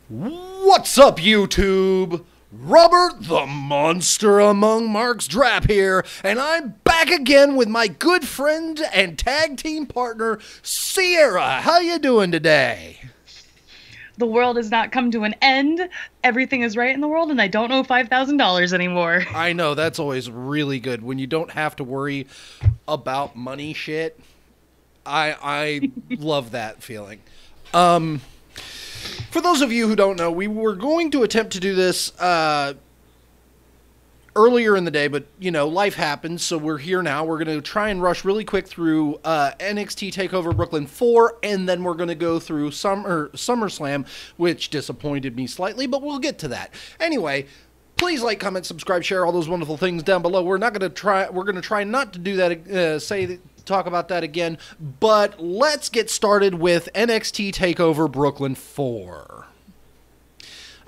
What's up, YouTube? Robert the Monster Among Marks Drap here, and I'm back again with my good friend and tag team partner, Sierra. How you doing today? The world has not come to an end. Everything is right in the world, and I don't owe $5,000 anymore. I know, that's always really good when you don't have to worry about money shit. I love that feeling. For those of you who don't know, we were going to attempt to do this earlier in the day, but, you know, life happens, so we're here now. We're going to try and rush really quick through NXT TakeOver Brooklyn 4, and then we're going to go through SummerSlam, which disappointed me slightly, but we'll get to that. Anyway, please like, comment, subscribe, share all those wonderful things down below. We're going to try not to do that, talk about that again, but let's get started with NXT TakeOver Brooklyn 4.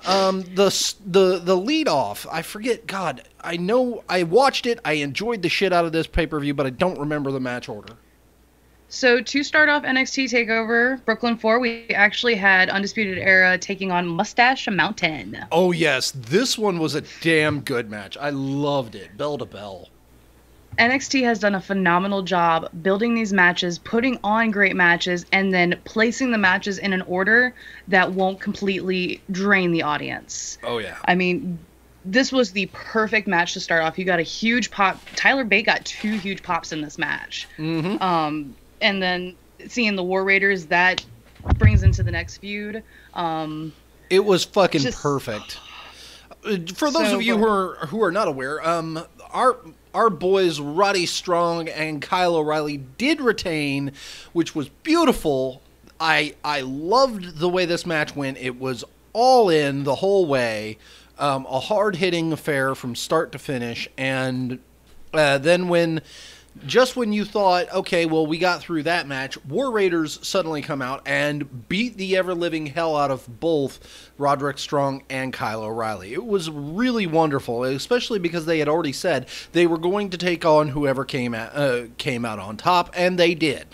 The lead off, I forget, God, I know I watched it, I enjoyed the shit out of this pay-per-view, but I don't remember the match order. So to start off NXT TakeOver Brooklyn 4, we actually had Undisputed Era taking on Mustache Mountain. Oh yes, this one was a damn good match. I loved it, bell to bell. NXT has done a phenomenal job building these matches, putting on great matches, and then placing the matches in an order that won't completely drain the audience. Oh, yeah. I mean, this was the perfect match to start off. You got a huge pop. Tyler Bate got 2 huge pops in this match. Mm-hmm. And then seeing the War Raiders, that brings into the next feud. It was fucking perfect. For those of you who are not aware, our boys Roddy Strong and Kyle O'Reilly did retain, which was beautiful. I loved the way this match went. It was all in the whole way, a hard-hitting affair from start to finish, and then when you thought, okay, well, we got through that match, War Raiders suddenly come out and beat the ever-living hell out of both Roderick Strong and Kyle O'Reilly. It was really wonderful, especially because they had already said they were going to take on whoever came out on top, and they did.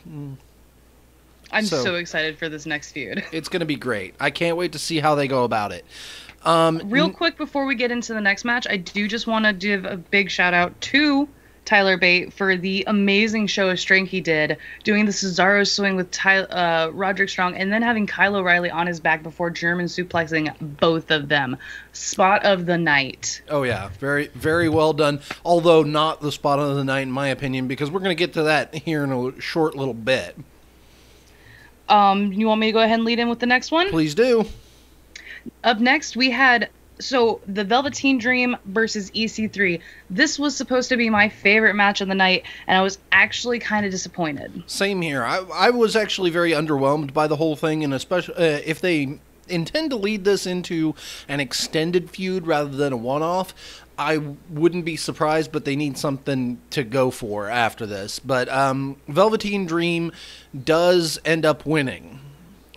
I'm so excited for this next feud. It's going to be great. I can't wait to see how they go about it. Real quick before we get into the next match, I do just want to give a big shout-out to Tyler Bate for the amazing show of strength he did, doing the Cesaro swing with Roderick Strong, and then having Kyle O'Reilly on his back before German suplexing both of them. Spot of the night. Oh yeah, very, very well done. Although not the spot of the night in my opinion, because we're going to get to that here in a short little bit. You want me to go ahead and lead in with the next one? Please do. Up next, we had the Velveteen Dream versus EC3. This was supposed to be my favorite match of the night, and I was actually kind of disappointed. Same here. I was actually very underwhelmed by the whole thing, and especially if they intend to lead this into an extended feud rather than a one-off, I wouldn't be surprised, but they need something to go for after this. But Velveteen Dream does end up winning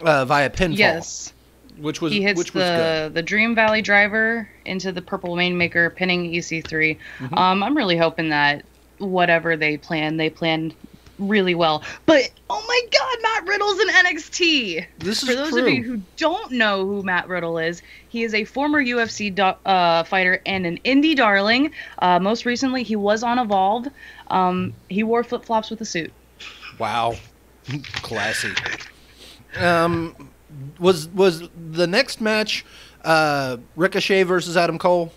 via pinfall. Yes. He hits the Dream Valley Driver into the Purple Rainmaker, pinning EC3. Mm-hmm. I'm really hoping that whatever they plan really well. But, oh my god, Matt Riddle's in NXT! For those of you who don't know who Matt Riddle is, he is a former UFC fighter and an indie darling. Most recently, he was on Evolve. He wore flip-flops with a suit. Wow. Classy. Was the next match Ricochet versus Adam Cole?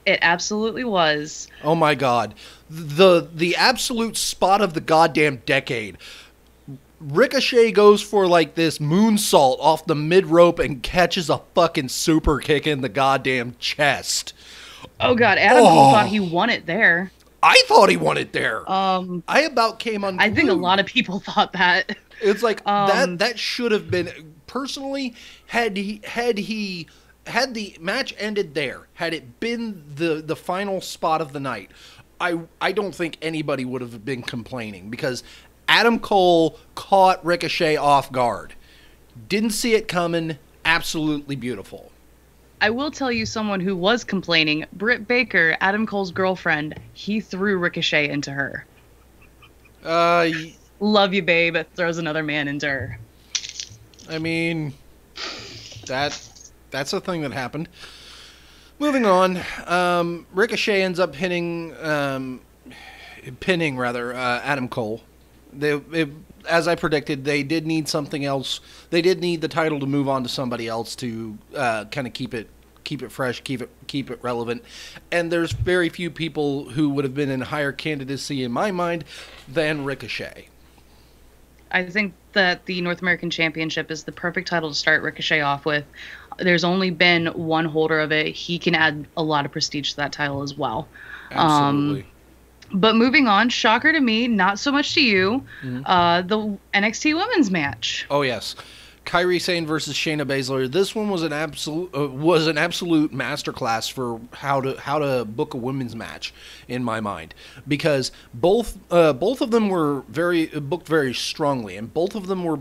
It absolutely was. Oh my god. The absolute spot of the goddamn decade. Ricochet goes for like this moonsault off the mid-rope and catches a fucking super kick in the goddamn chest. Oh god, Adam Cole thought he won it there. I thought he won it there. I about came unglued. I think a lot of people thought that. It's like that should have been, personally, had the match ended there, had it been the final spot of the night, I don't think anybody would have been complaining, because Adam Cole caught Ricochet off guard. Didn't see it coming. Absolutely beautiful. I will tell you someone who was complaining. Britt Baker, Adam Cole's girlfriend, he threw Ricochet into her. Love you, babe. Throws another man into her. I mean, that that's a thing that happened. Moving on, Ricochet ends up pinning Adam Cole. As I predicted, they did need something else. They did need the title to move on to somebody else to kind of keep it fresh, keep it relevant. And there's very few people who would have been in higher candidacy in my mind than Ricochet. I think that the North American Championship is the perfect title to start Ricochet off with. There's only been one holder of it. He can add a lot of prestige to that title as well. Absolutely. But moving on, shocker to me, not so much to you, the NXT Women's match. Oh yes, Kairi Sane versus Shayna Baszler. This one was an absolute masterclass for how to book a women's match, in my mind, because both of them were booked very strongly, and both of them were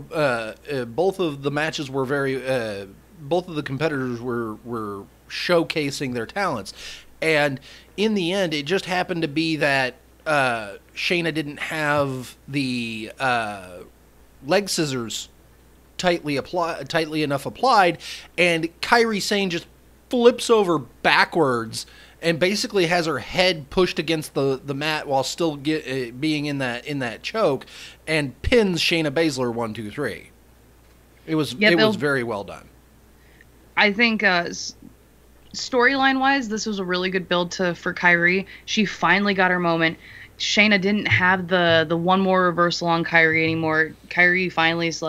both of the matches were very both of the competitors were showcasing their talents. And in the end, it just happened to be that Shayna didn't have the leg scissors tightly enough applied, and Kairi Sane just flips over backwards and basically has her head pushed against the mat while still being in that choke, and pins Shayna Baszler 1, 2, 3. It was very well done. I think storyline-wise, this was a really good build for Kairi. She finally got her moment. Shayna didn't have the one more reversal on Kairi anymore. Kairi finally's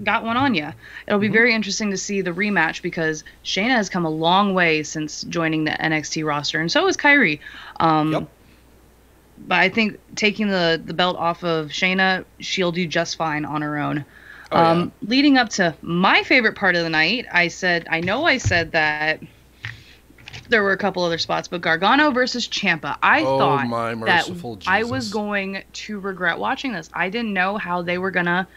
got one on you. It'll be very interesting to see the rematch, because Shayna has come a long way since joining the NXT roster, and so has Kairi. But I think taking the belt off of Shayna, she'll do just fine on her own. Leading up to my favorite part of the night, I said that there were a couple other spots, but Gargano versus Ciampa. I thought that I was going to regret watching this. I didn't know how they were gonna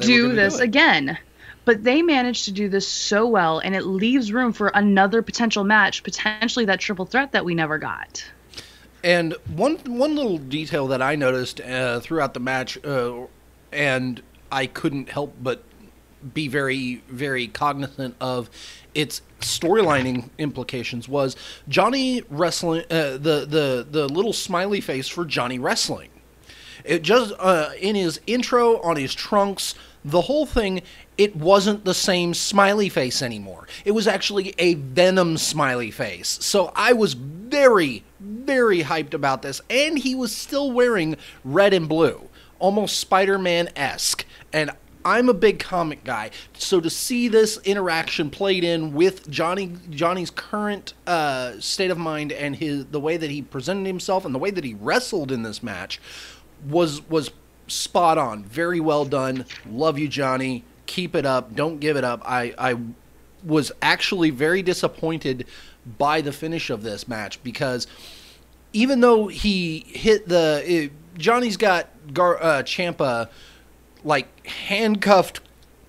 do this again, but they managed to do this so well, and it leaves room for another potential match, potentially that triple threat that we never got. And one little detail that I noticed throughout the match, and I couldn't help but be very, very cognizant of its storylining implications, was Johnny wrestling, the little smiley face for Johnny wrestling. It just in his intro, on his trunks, the whole thing, it wasn't the same smiley face anymore. It was actually a Venom smiley face. So I was very, very hyped about this, and he was still wearing red and blue, almost Spider-Man-esque, and I'm a big comic guy, so to see this interaction played in with Johnny's current state of mind and the way that he presented himself and the way that he wrestled in this match was spot on. Very well done. Love you, Johnny. Keep it up. Don't give it up. I was actually very disappointed by the finish of this match, because even though he hit Johnny's got Ciampa handcuffed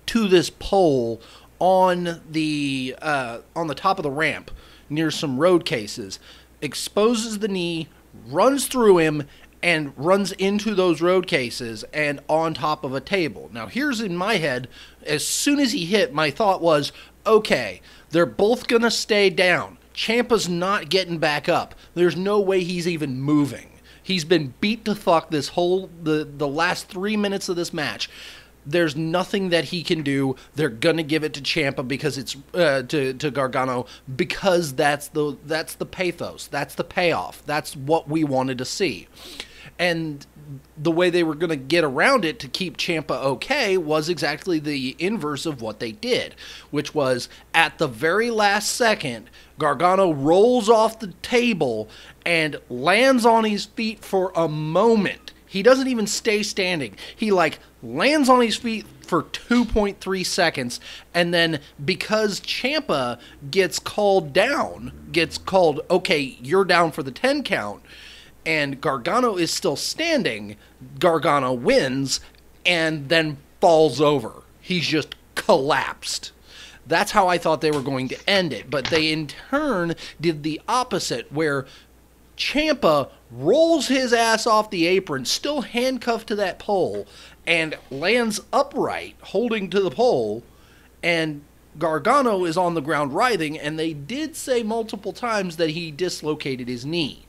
to this pole on the top of the ramp near some road cases, exposes the knee, runs through him, and runs into those road cases and on top of a table. Now, here's in my head, as soon as he hit, my thought was, okay, they're both going to stay down. Ciampa's not getting back up. There's no way he's even moving. He's been beat to fuck the last 3 minutes of this match. There's nothing that he can do. They're gonna give it to Ciampa because it's to Gargano, because that's the pathos. That's the payoff. That's what we wanted to see. And the way they were going to get around it to keep Ciampa okay was exactly the inverse of what they did, which was at the very last second, Gargano rolls off the table and lands on his feet for a moment. He doesn't even stay standing. He lands on his feet for 2.3 seconds, and then because Ciampa gets called, okay, you're down for the 10 count, and Gargano is still standing, Gargano wins and then falls over. He's just collapsed. That's how I thought they were going to end it, but they in turn did the opposite, where Ciampa rolls his ass off the apron, still handcuffed to that pole, and lands upright, holding to the pole, and Gargano is on the ground writhing, and they did say multiple times that he dislocated his knee.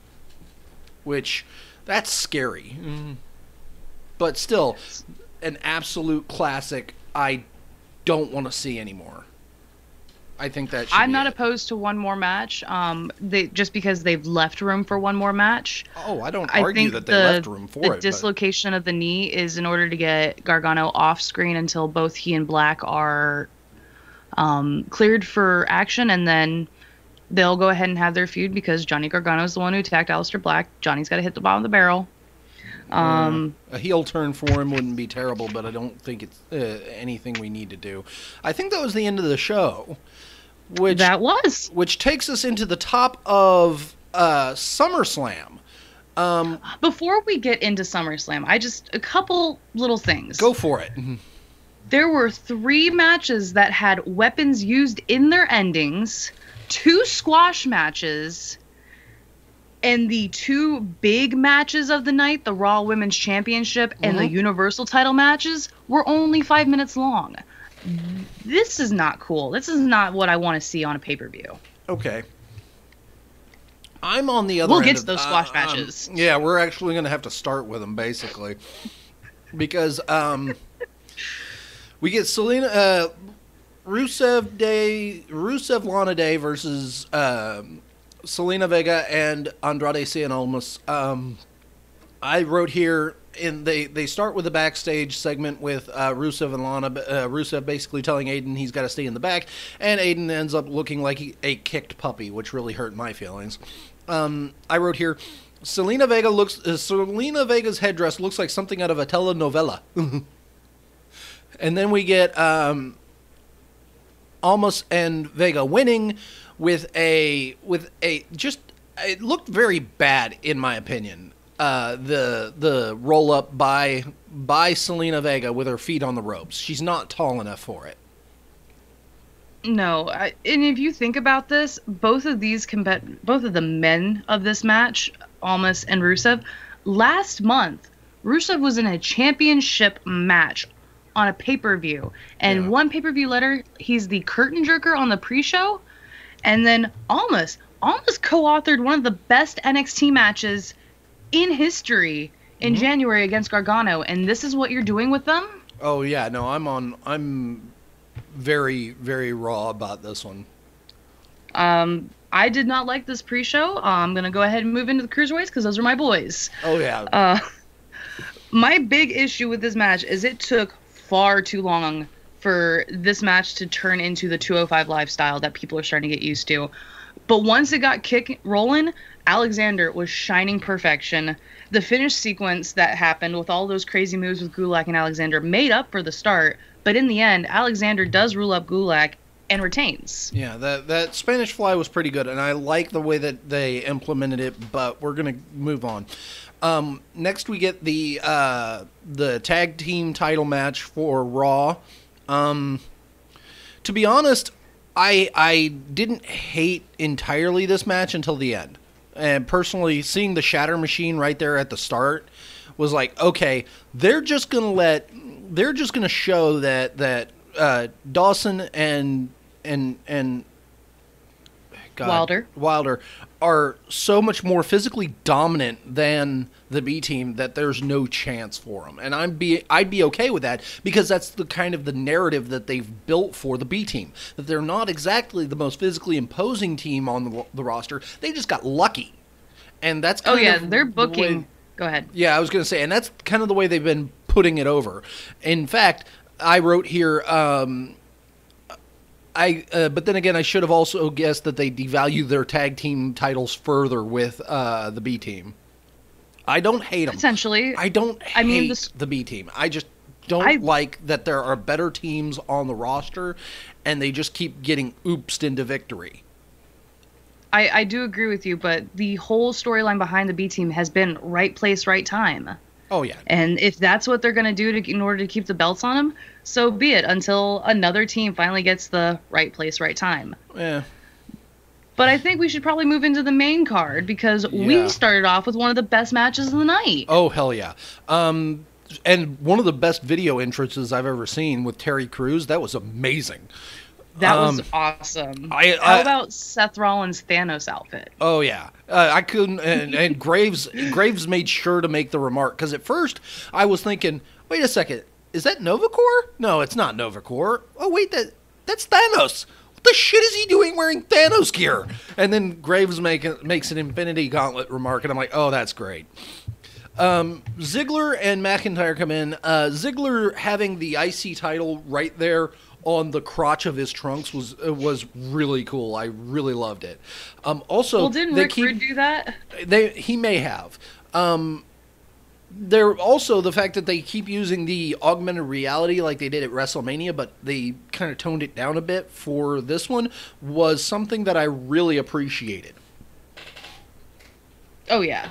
Which, that's scary. But still, an absolute classic I don't want to see anymore. I think that should I'm not opposed to one more match. Just because they've left room for one more match. Oh, I don't argue that they left room for it. The dislocation of the knee is in order to get Gargano off screen until both he and Black are cleared for action, and then they'll go ahead and have their feud because Johnny Gargano is the one who attacked Aleister Black. Johnny's got to hit the bottom of the barrel. A heel turn for him wouldn't be terrible, but I don't think it's anything we need to do. I think that was the end of the show. Which takes us into the top of SummerSlam. Before we get into SummerSlam, a couple little things. Go for it. There were 3 matches that had weapons used in their endings, 2 squash matches, and the 2 big matches of the night, the Raw Women's Championship and the Universal title matches, were only 5 minutes long. This is not cool. This is not what I want to see on a pay-per-view. Okay. I'm on the other end. We'll get to those squash matches. Yeah, we're actually going to have to start with them, basically. Because we get Rusev Lana Day versus Selena Vega and Andrade Cien Almas. I wrote here, they start with a backstage segment with Rusev and Lana. Rusev basically telling Aiden he's got to stay in the back, and Aiden ends up looking like a kicked puppy, which really hurt my feelings. I wrote here, Selena Vega's headdress looks like something out of a telenovela. And then we get Almas and Vega winning with a it looked very bad in my opinion. The roll up by Selena Vega with her feet on the ropes. She's not tall enough for it. No, and if you think about this, both of the men of this match, Almas and Rusev, last month, Rusev was in a championship match on a pay-per-view, and one pay-per-view later, he's the curtain jerker on the pre-show, and then Almas co-authored one of the best NXT matches in history in January against Gargano, and this is what you're doing with them? Oh yeah, no, I'm very, very raw about this one. I did not like this pre-show. I'm gonna go ahead and move into the Cruiserweights because those are my boys. Oh yeah. My big issue with this match is it took far too long for this match to turn into the 205 Live style that people are starting to get used to. But once it got rolling, Alexander was shining perfection. The finish sequence that happened with all those crazy moves with Gulak and Alexander made up for the start, but in the end, Alexander does rule up Gulak and retains. Yeah, that Spanish Fly was pretty good, and I like the way that they implemented it, but we're going to move on. Next we get the tag team title match for Raw. To be honest, I didn't hate entirely this match until the end. And personally, seeing the Shatter Machine right there at the start was like, okay, they're just gonna show that Dawson and Wilder are so much more physically dominant than the B team that there's no chance for them, and I'd be okay with that because that's the kind of the narrative that they've built for the B team, that they're not exactly the most physically imposing team on the roster. They just got lucky, and that's kind of they're booking. Go ahead. Yeah, I was going to say, and that's kind of the way they've been putting it over. In fact, I wrote here. But then again, I should have also guessed that they devalue their tag team titles further with the B team. I don't hate them. Potentially. I don't hate the B team. I just don't like that there are better teams on the roster, and they just keep getting oopsed into victory. I do agree with you, but the whole storyline behind the B team has been right place, right time. Oh, yeah. And if that's what they're going to do in order to keep the belts on them, so be it, until another team finally gets the right place, right time. Yeah. But I think we should probably move into the main card, because we started off with one of the best matches of the night. Oh, hell yeah. And one of the best video entrances I've ever seen with Terry Crews. That was amazing. That was awesome. How about Seth Rollins' Thanos outfit? Oh yeah, I couldn't. And Graves made sure to make the remark, because at first I was thinking, wait a second, is that Novacor? No, it's not Novacor. Oh wait, that's Thanos. What the shit is he doing wearing Thanos gear? And then Graves makes an Infinity Gauntlet remark, and I'm like, oh, that's great. Ziggler and McIntyre come in. Ziggler having the IC title right there on the crotch of his trunks was really cool. I really loved it. Also, didn't Rick Rude do that? He may have. They're also the fact that they keep using the augmented reality like they did at WrestleMania, but they kind of toned it down a bit for this one, was something that I really appreciated. Oh yeah.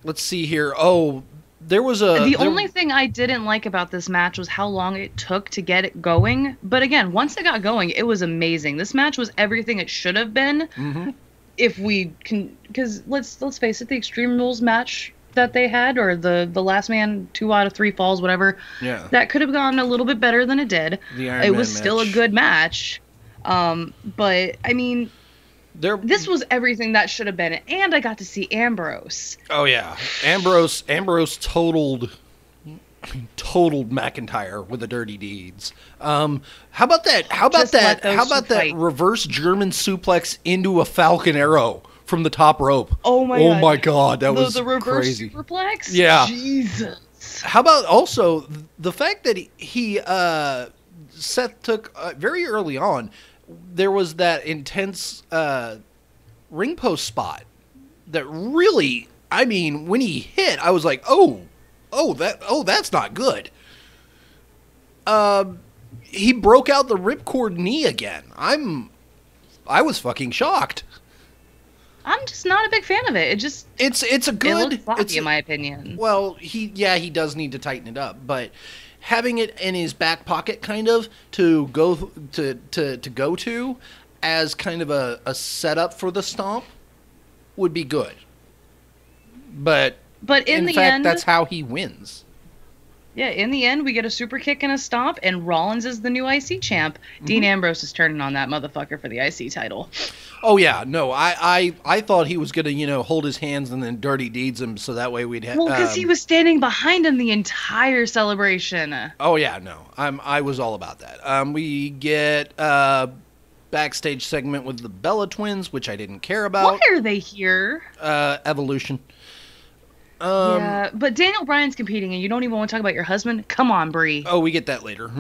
Let's see here. Oh, there was the only thing I didn't like about this match was how long it took to get it going. But again, once it got going, it was amazing. This match was everything it should have been. Mm-hmm. If we can, because let's face it, the Extreme Rules match that they had, or the last man 2 out of 3 falls, whatever. Yeah. That could have gone a little bit better than it did. It was still a good match. But I mean, this was everything that should have been, and I got to see Ambrose. Oh yeah, Ambrose totaled McIntyre with the dirty deeds. How about that? How about that reverse German suplex into a Falcon Arrow from the top rope? Oh my god, that was the reverse crazy. Superplex? Yeah. Jesus. How about also the fact that Seth took very early on. There was that intense ring post spot that really, I mean, when he hit, I was like, that's not good. He broke out the ripcord knee again. I was fucking shocked. I'm just not a big fan of it. It's a good. It looks sloppy, in my opinion. Well, he does need to tighten it up, but having it in his back pocket, kind of to go to as kind of a setup for the stomp, would be good. But in the end, that's how he wins. Yeah, in the end, we get a super kick and a stomp, and Rollins is the new IC champ. Mm-hmm. Dean Ambrose is turning on that motherfucker for the IC title. Oh yeah, no, I thought he was gonna hold his hands and then dirty deeds him, so that way we'd have. Well, because he was standing behind him the entire celebration. Oh yeah, no, I was all about that. We get backstage segment with the Bella Twins, which I didn't care about. Why are they here? Evolution. Yeah, but Daniel Bryan's competing, and you don't even want to talk about your husband? Come on, Brie. Oh, we get that later.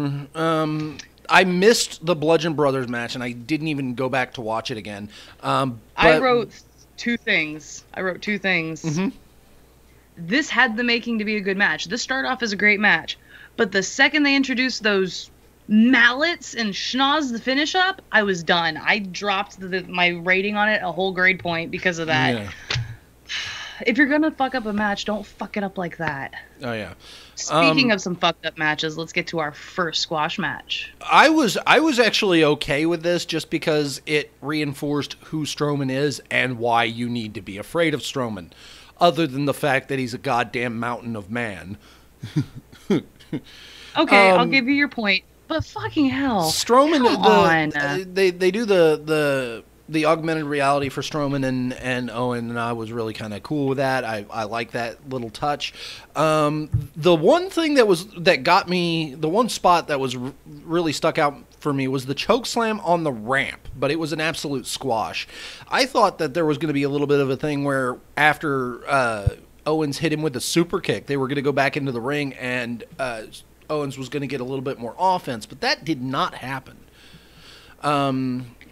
I missed the Bludgeon Brothers match, and I didn't even go back to watch it again. I wrote 2 things. Mm-hmm. This had the making to be a good match. This started off as a great match, but the second they introduced those mallets and schnoz the finish up, I was done. I dropped my rating on it a whole grade point because of that. Yeah. If you're gonna fuck up a match, don't fuck it up like that. Oh yeah. Speaking of some fucked up matches, let's get to our first squash match. I was actually okay with this just because it reinforced who Strowman is and why you need to be afraid of Strowman, other than the fact that he's a goddamn mountain of man. Okay, I'll give you your point, but fucking hell, Strowman. They do the augmented reality for Strowman and Owen, and I was really kind of cool with that. I like that little touch. The one thing that got me, the one spot that was really stuck out for me was the choke slam on the ramp, but it was an absolute squash. I thought that there was going to be a little bit of a thing where after Owens hit him with a super kick, they were going to go back into the ring and Owens was going to get a little bit more offense, but that did not happen.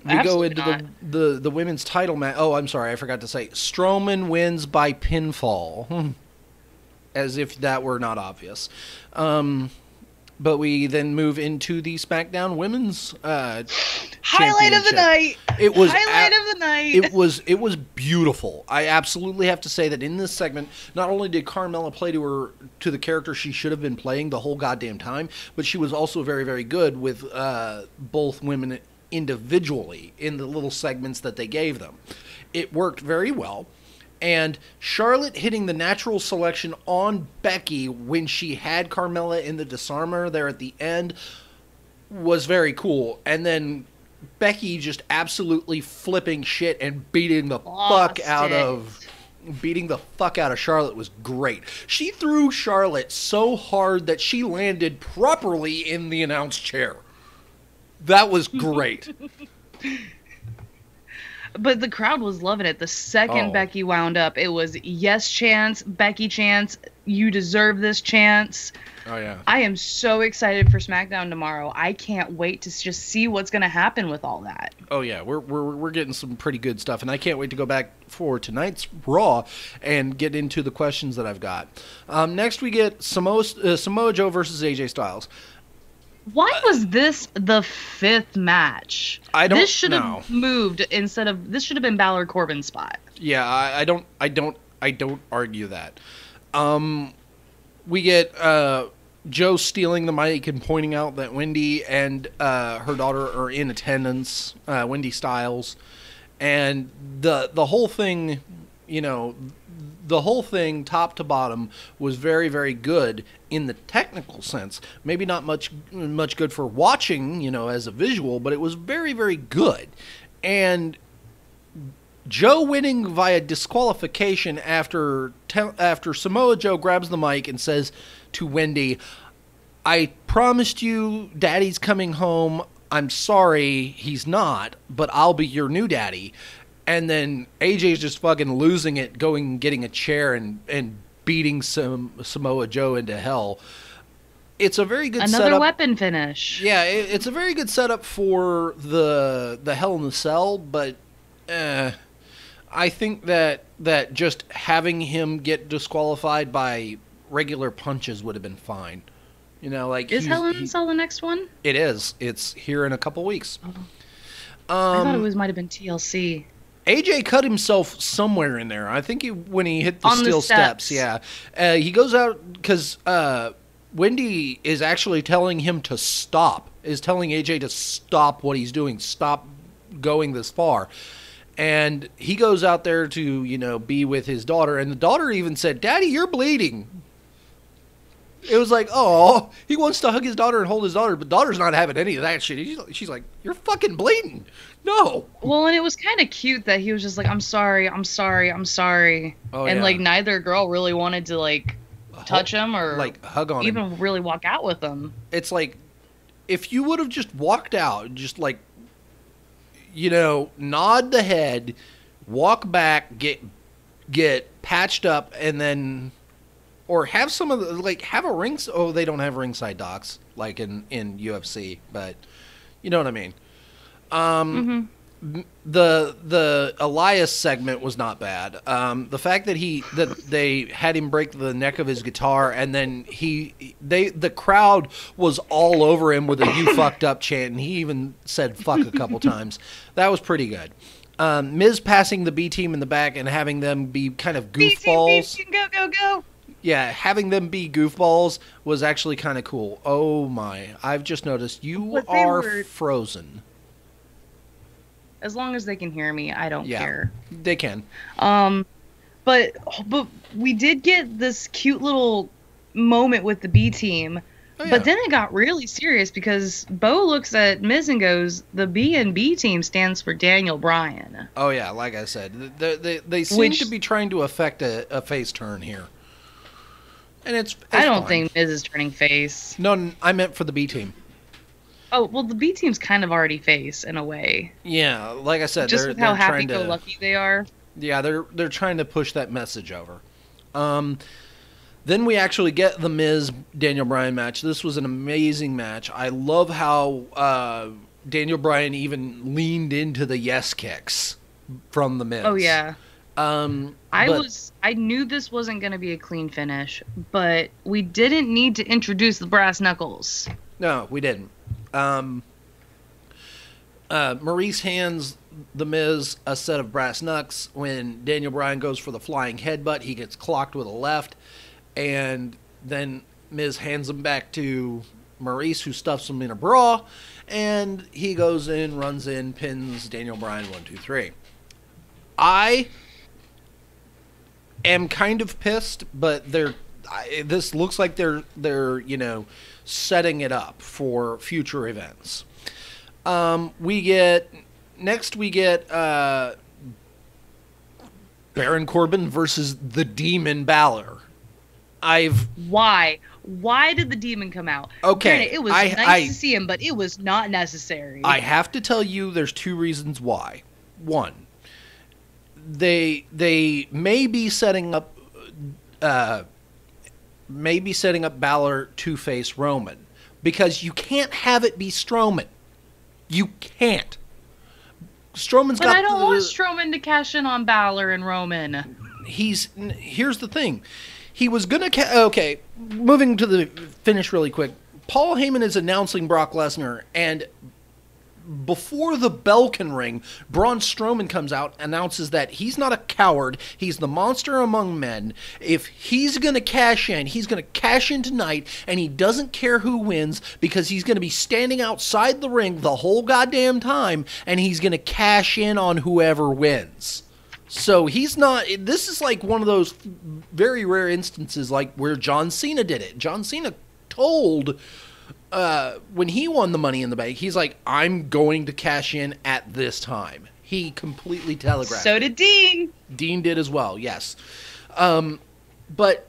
We go into the women's title match. Oh, I'm sorry, I forgot to say. Strowman wins by pinfall. As if that were not obvious. But we then move into the SmackDown Women's highlight of the night. It was highlight of the night. It was beautiful. I absolutely have to say that in this segment, not only did Carmella play to the character she should have been playing the whole goddamn time, but she was also very, very good with both women individually in the little segments that they gave them. It worked very well. And Charlotte hitting the natural selection on Becky when she had Carmella in the disarmer there at the end. was very cool. And then Becky just absolutely flipping shit and beating the fuck out of Charlotte was great. She threw Charlotte so hard that she landed properly in the announce chair. That was great. But the crowd was loving it. The second Becky wound up, it was yes chance, Becky chance, you deserve this chance. Oh, yeah. I am so excited for SmackDown tomorrow. I can't wait to just see what's going to happen with all that. Oh, yeah. We're getting some pretty good stuff, and I can't wait to go back for tonight's Raw and get into the questions that I've got. Next, we get Samoa Joe versus AJ Styles. Why was this the 5th match? This should have moved this should have been Balor Corbin's spot. Yeah, I don't argue that. We get Joe stealing the mic and pointing out that Wendy and her daughter are in attendance, Wendy Styles, and the whole thing, the whole thing, top to bottom, was very, very good in the technical sense. Maybe not much good for watching, as a visual, but it was very, very good. And Joe winning via disqualification after Samoa Joe grabs the mic and says to Wendy, "I promised you Daddy's coming home. I'm sorry he's not, but I'll be your new daddy." And then AJ's just fucking losing it, going and getting a chair and beating Samoa Joe into hell. It's a very good setup. Another weapon finish. Yeah, it's a very good setup for the Hell in the Cell, but I think that just having him get disqualified by regular punches would have been fine. Is Hell in the Cell the next one? It is. It's here in a couple weeks. Oh. I thought it might have been TLC. AJ cut himself somewhere in there. I think when he hit the steel steps. Yeah. He goes out because Wendy is actually telling him to stop. Is telling AJ to stop what he's doing. Stop going this far. And he goes out there to, be with his daughter. And the daughter even said, "Daddy, you're bleeding." It was like, oh, he wants to hug his daughter and hold his daughter, but daughter's not having any of that shit. She's like, "You're fucking bleeding." No. Well, and it was kind of cute that he was just like, "I'm sorry, I'm sorry, I'm sorry." Oh, and, neither girl really wanted to, touch him or, hug on him. Even really walk out with him. It's like, if you would have just walked out, just, nod the head, walk back, get patched up, and then... Or have some of the, have a ring... Oh, they don't have ringside docs, like in UFC, but you know what I mean. The Elias segment was not bad. The fact that they had him break the neck of his guitar, and then the crowd was all over him with a "you fucked up" chant, and he even said "fuck" a couple times. That was pretty good. Miz passing the B team in the back and having them be kind of goofballs. B team, go. Yeah, having them be goofballs was actually kind of cool. Oh my, I've just noticed you are frozen. As long as they can hear me, I don't care. They can. But we did get this cute little moment with the B team. Oh, yeah. But then it got really serious because Bo looks at Miz and goes, "The B&B team stands for Daniel Bryan." Oh yeah, like I said, they seem to be trying to affect a face turn here. And it's I don't think Miz is turning face. No, I meant for the B team. Oh, well, the B team's kind of already face in a way. Yeah, like I said, just with how happy-go-lucky they are. Yeah, they're trying to push that message over. Then we actually get the Miz Daniel Bryan match. This was an amazing match. I love how Daniel Bryan even leaned into the yes kicks from the Miz. Oh yeah. I knew this wasn't going to be a clean finish, but we didn't need to introduce the brass knuckles. No, we didn't. Maurice hands the Miz a set of brass knucks. When Daniel Bryan goes for the flying headbutt, he gets clocked with a left, and then Miz hands him back to Maurice, who stuffs him in a bra, and he goes in, runs in, pins Daniel Bryan 1, 2, 3. I am kind of pissed, but this looks like they're setting it up for future events. We get Baron Corbin versus the Demon Balor. Why did the Demon come out? Okay, granted, it was nice to see him, but it was not necessary. I have to tell you, there's two reasons why. One, they may be setting up Balor to face Roman, because you can't have it be Strowman. You can't. But I don't want Strowman to cash in on Balor and Roman. Here's the thing. He was going to... Okay, moving to the finish really quick. Paul Heyman is announcing Brock Lesnar, and before the bell can ring, Braun Strowman comes out, announces that he's not a coward. He's the monster among men. If he's going to cash in, he's going to cash in tonight, and he doesn't care who wins, because he's going to be standing outside the ring the whole goddamn time, and he's going to cash in on whoever wins. So he's not... This is like one of those very rare instances like where John Cena did it. John Cena told... when he won the Money in the Bank, he's like, I'm going to cash in at this time. He completely telegraphed. So did Dean. Dean did as well, yes. But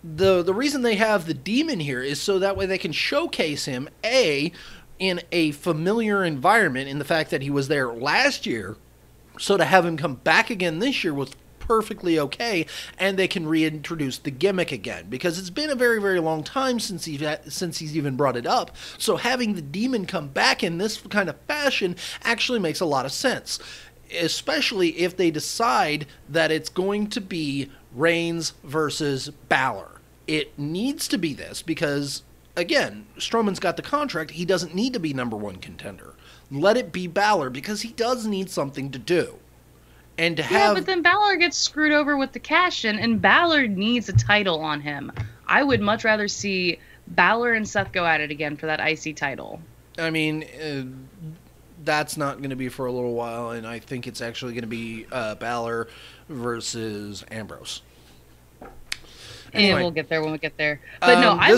the reason they have the Demon here is so that way they can showcase him, in a familiar environment, in the fact that he was there last year. So to have him come back again this year was perfectly okay, and they can reintroduce the gimmick again, because it's been a very, very long time since he's even brought it up. So having the Demon come back in this kind of fashion actually makes a lot of sense, especially if they decide that it's going to be Reigns versus Balor. It needs to be this because, again, Strowman's got the contract. He doesn't need to be number one contender. Let it be Balor, because he does need something to do. And to have... Yeah, but then Balor gets screwed over with the cash-in, and Balor needs a title on him. I would much rather see Balor and Seth go at it again for that IC title. I mean, that's not going to be for a little while, and I think it's actually going to be Balor versus Ambrose. Anyway, and we'll get there when we get there. But no, I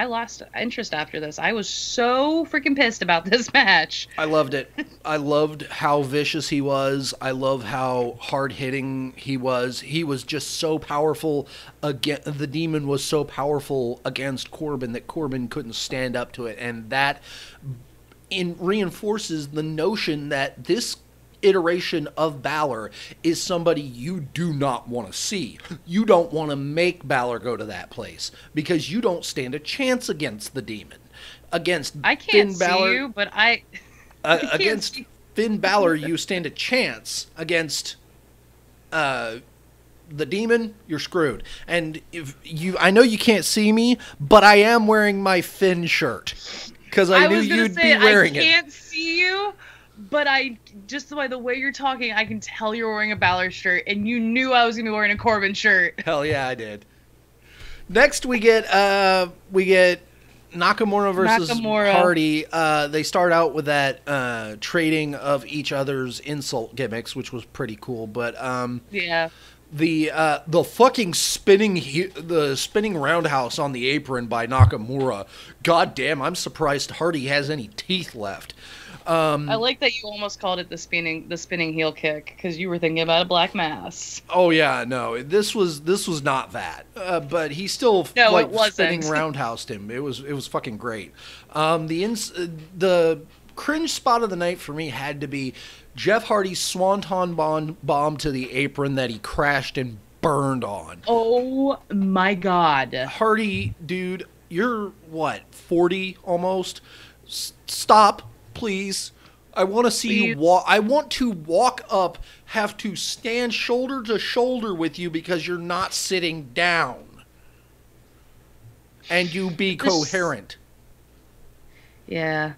lost interest after this. I was so freaking pissed about this match. I loved it. I loved how vicious he was. I love how hard-hitting he was. He was just so powerful. The Demon was so powerful against Corbin that Corbin couldn't stand up to it. And that reinforces the notion that this iteration of Balor is somebody you do not want to see. You don't want to make Balor go to that place, because you don't stand a chance against the Demon. Against Finn Balor, but I against Finn Balor, you stand a chance. Against the Demon, you're screwed. And I know you can't see me, but I am wearing my Finn shirt because I knew you'd be wearing it. I can't see you. But just the way you're talking, I can tell you're wearing a Balor shirt, and you knew I was going to be wearing a Corbin shirt. Hell yeah, I did. Next, we get Nakamura versus Hardy. They start out with that trading of each other's insult gimmicks, which was pretty cool. But yeah, the fucking spinning roundhouse on the apron by Nakamura. God damn, I'm surprised Hardy has any teeth left. I like that you almost called it the spinning heel kick, because you were thinking about a black mass. Oh yeah, no, this was not that, but he still spinning roundhoused him. It was fucking great. The cringe spot of the night for me had to be Jeff Hardy's swanton bomb to the apron that he crashed and burned on. Oh my god, Hardy, dude, you're what, 40 almost? Stop. Please, I want to see you walk. I want to walk up, have to stand shoulder to shoulder with you because you're not sitting down. And you be coherent. Yeah.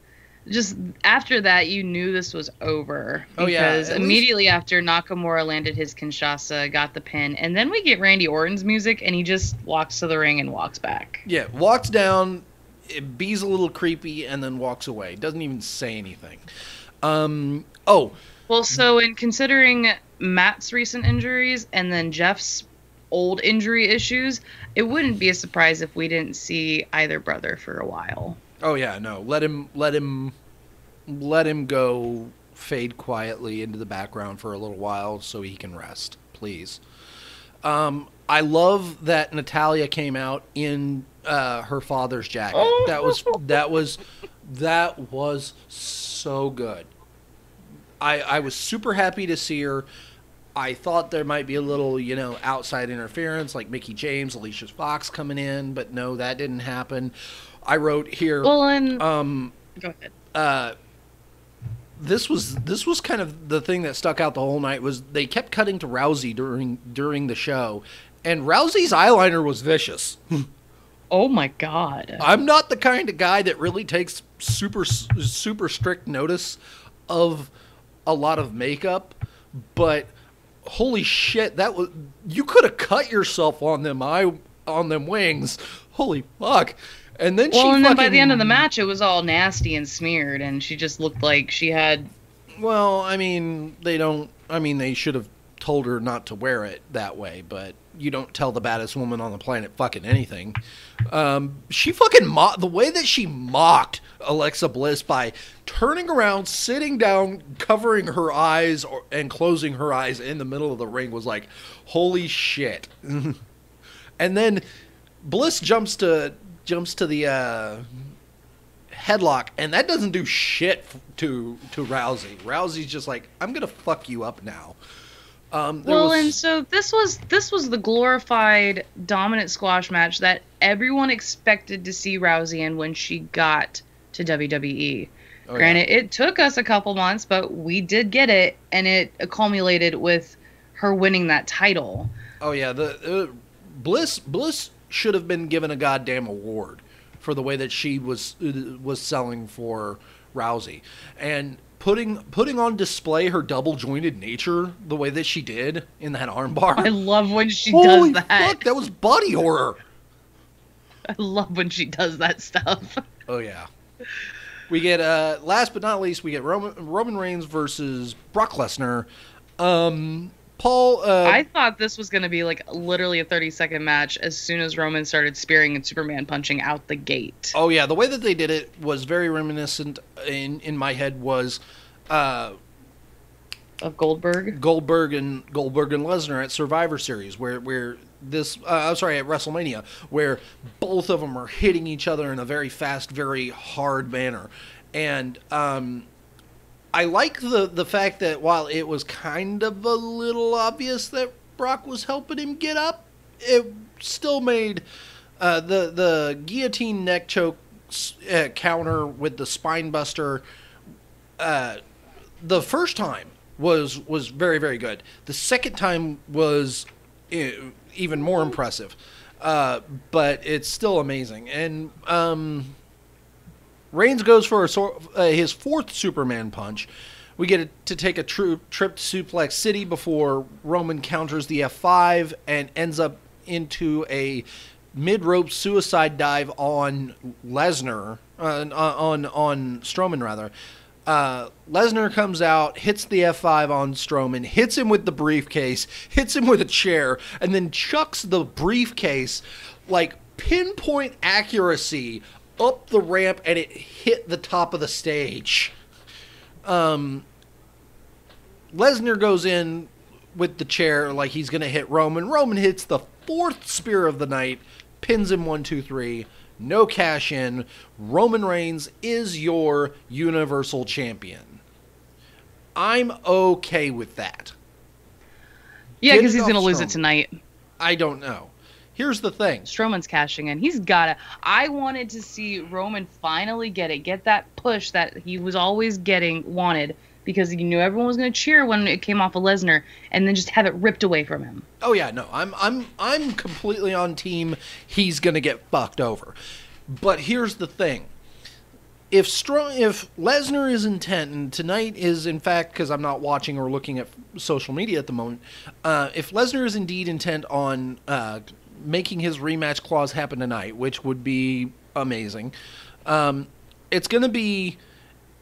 Just after that, you knew this was over. Because immediately after Nakamura landed his Kinshasa, got the pin, and then we get Randy Orton's music, and he just walks to the ring and walks back. Yeah, walks down. It bees a little creepy and then walks away. Doesn't even say anything. Well, so in considering Matt's recent injuries and then Jeff's old injury issues, it wouldn't be a surprise if we didn't see either brother for a while. Oh yeah, no. Let him go fade quietly into the background for a little while so he can rest, please. I love that Natalya came out in her father's jacket. That was so good. I was super happy to see her. I thought there might be a little, outside interference, like Mickie James, Alicia Fox coming in, but no, that didn't happen. I wrote here. Well, and go ahead. This was kind of the thing that stuck out the whole night, was they kept cutting to Rousey during the show, and Rousey's eyeliner was vicious. Oh my God! I'm not the kind of guy that really takes super strict notice of a lot of makeup, but holy shit, you could have cut yourself on them wings. Holy fuck. And then then by the end of the match, it was all nasty and smeared, and she just looked like she had. Well, they should have told her not to wear it that way, but you don't tell the baddest woman on the planet fucking anything. She fucking the way that she mocked Alexa Bliss by turning around, sitting down, covering her eyes and closing her eyes in the middle of the ring was like, holy shit. And then Bliss jumps to the headlock, and that doesn't do shit to Rousey. Rousey's just like, I'm gonna fuck you up now. And so this was the glorified dominant squash match that everyone expected to see Rousey in when she got to WWE. Oh, granted, it took us a couple months, but we did get it, and it culminated with her winning that title. Oh yeah, the Bliss should have been given a goddamn award for the way that she was selling for Rousey, and putting on display her double jointed nature the way that she did in that armbar. I love when she does that. Fuck, that was body horror. I love when she does that stuff. Oh yeah. We get last but not least, we get Roman Reigns versus Brock Lesnar. Paul, I thought this was going to be like literally a 30-second match as soon as Roman started spearing and Superman punching out the gate. Oh yeah, the way that they did it was very reminiscent in my head was of Goldberg and Lesnar at Survivor Series, where this at WrestleMania, where both of them are hitting each other in a very fast, very hard manner, and I like the fact that while it was kind of a little obvious that Brock was helping him get up, it still made the guillotine neck choke counter with the spine buster. The first time was very, very good. The second time was even more impressive, but it's still amazing. And Reigns goes for his fourth Superman punch. We get to take a trip to Suplex City before Roman counters the F5 and ends up into a mid-rope suicide dive on Lesnar, on Strowman rather. Lesnar comes out, hits the F5 on Strowman, hits him with the briefcase, hits him with a chair, and then chucks the briefcase like pinpoint accuracy up the ramp, and it hit the top of the stage. Lesnar goes in with the chair like he's going to hit Roman. Roman hits the fourth spear of the night, pins him 1, 2, 3. No cash in. Roman Reigns is your Universal Champion. I'm okay with that. Yeah, because he's going to lose it tonight. I don't know. Here's the thing. Strowman's cashing in. He's got to. I wanted to see Roman finally get that push that he was always wanted, because you knew everyone was going to cheer when it came off of Lesnar, and then just have it ripped away from him. Oh yeah, no. I'm completely on team he's going to get fucked over. But here's the thing. If Lesnar is intent, and tonight is in fact, because I'm not watching or looking at social media at the moment, if Lesnar is indeed intent on making his rematch clause happen tonight, which would be amazing. It's gonna be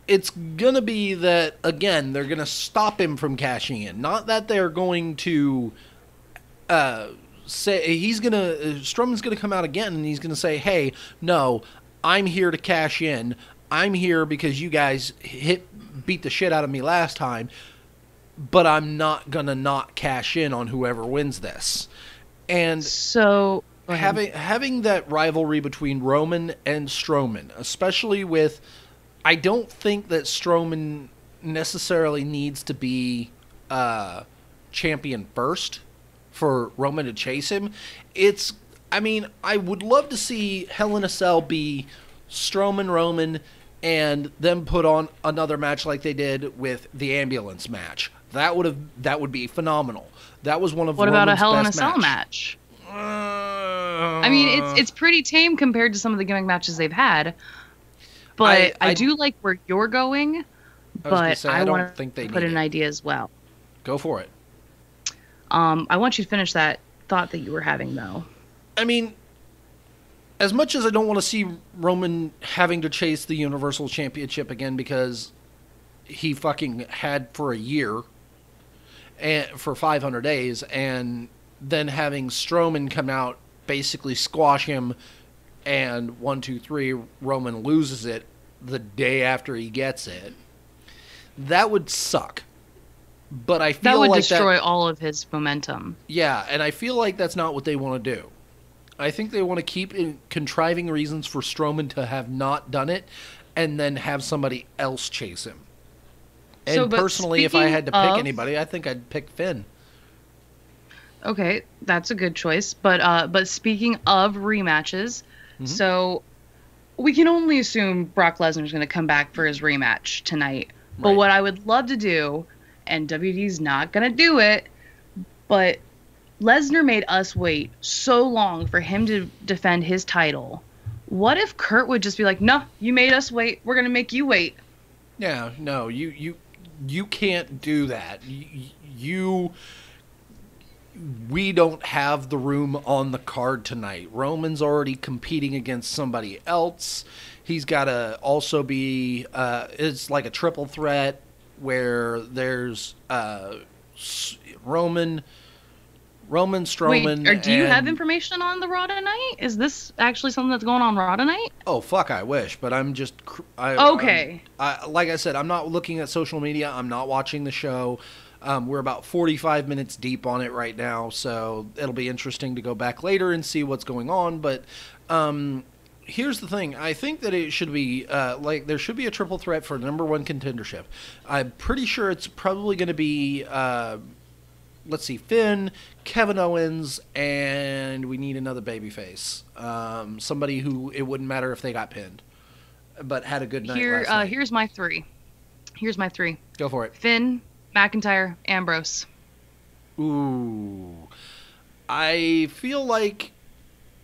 that, again, they're gonna stop him from cashing in. Not that they're going to Strowman's gonna come out again and he's gonna say, hey, no, I'm here to cash in. I'm here because you guys beat the shit out of me last time, but I'm not gonna not cash in on whoever wins this. And so having that rivalry between Roman and Strowman, especially with, I don't think that Strowman necessarily needs to be champion first for Roman to chase him. I would love to see Hell in a Cell be Strowman, Roman, and them put on another match like they did with the ambulance match. That would be phenomenal. That was one of What Roman's about a Hell in a best Cell match? I mean, it's pretty tame compared to some of the gimmick matches they've had. But I do like where you're going. But I want to put an idea as well. Go for it. I want you to finish that thought that you were having, though. I mean, as much as I don't want to see Roman having to chase the Universal Championship again because he fucking had for a year and for 500 days, and then having Strowman come out, basically squash him, and 1, 2, 3, Roman loses it the day after he gets it. That would suck. But I feel that would like destroy all of his momentum. Yeah, and I feel like that's not what they want to do. I think they want to keep contriving reasons for Strowman to have not done it, and then have somebody else chase him. And personally, if I had to pick anybody, I think I'd pick Finn. Okay, that's a good choice. But speaking of rematches, so we can only assume Brock Lesnar's going to come back for his rematch tonight. But what I would love to do, and WWE's not going to do it, but Lesnar made us wait so long for him to defend his title. What if Kurt would just be like, no, you made us wait. We're going to make you wait. Yeah, no, you can't do that. We don't have the room on the card tonight. Roman's already competing against somebody else. He's got to also be, it's like a triple threat where there's Roman, Strowman. Wait, do you have information on the Raw tonight? Is this actually something that's going on Raw tonight? Oh, fuck, I wish, but I'm just... Okay. Like I said, I'm not looking at social media. I'm not watching the show. We're about 45 minutes deep on it right now, so it'll be interesting to go back later and see what's going on, but... here's the thing. I think that it should be, there should be a triple threat for number one contendership. I'm pretty sure it's probably going to be, Finn, Kevin Owens, and we need another babyface. Somebody who it wouldn't matter if they got pinned, but had a good night last night. Here's my three. Go for it. Finn, McIntyre, Ambrose. Ooh. I feel like...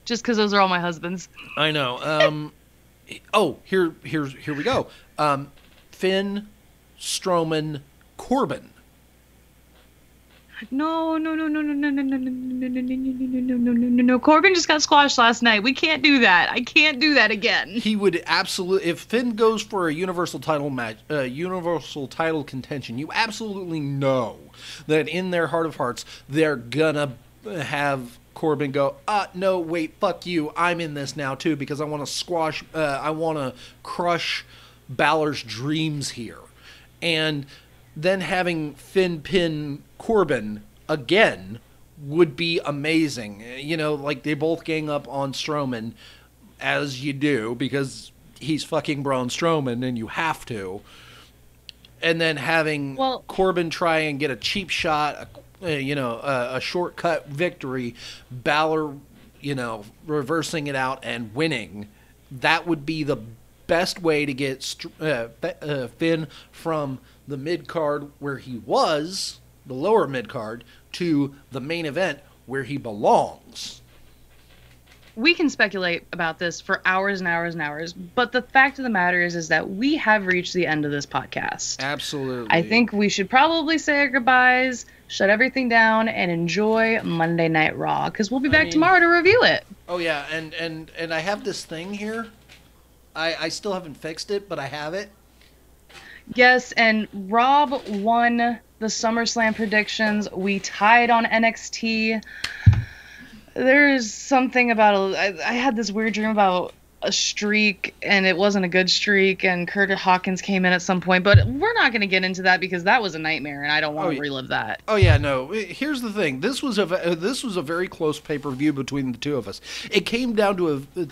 Just because those are all my husbands. I know. Here we go. Finn, Strowman, Corbin. No. Corbin just got squashed last night. We can't do that. I can't do that again. He would absolutely, if Finn goes for a universal title match, universal title contention, you absolutely know that in their heart of hearts, they're gonna have Corbin go, no, wait, fuck you. I'm in this now too because I want to crush Balor's dreams here. And then having Finn pin Corbin again would be amazing. You know, like they both gang up on Strowman as you do because he's fucking Braun Strowman and you have to. And then having Corbin try and get a cheap shot, a shortcut victory, Balor, reversing it out and winning. That would be the best way to get Finn from the mid-card where he was, the lower mid-card, to the main event where he belongs. We can speculate about this for hours and hours and hours, but the fact of the matter is that we have reached the end of this podcast. Absolutely. I think we should probably say our goodbyes, shut everything down, and enjoy Monday Night Raw, because we'll be back tomorrow to review it. Oh, yeah, and I have this thing here. I still haven't fixed it, but I have it. Yes, and Rob won the SummerSlam predictions. We tied on NXT. There's something about I had this weird dream about a streak, and it wasn't a good streak, and Curtis Hawkins came in at some point, but we're not going to get into that because that was a nightmare, and I don't want to relive that. Oh yeah, no. Here's the thing. This was a very close pay-per-view between the two of us. It came down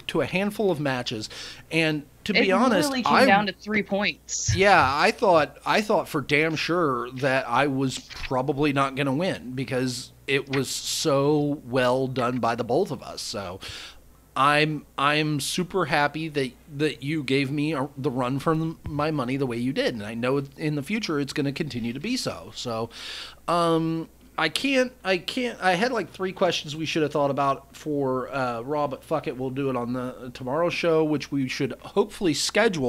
to a handful of matches, and to be honest, it really came down to 3 points. Yeah, I thought for damn sure that I was probably not going to win because it was so well done by the both of us. So I'm super happy that you gave me the run for my money the way you did, and I know in the future it's going to continue to be so. So, I had like 3 questions we should have thought about for Raw, but fuck it, we'll do it on the tomorrow show, which we should hopefully schedule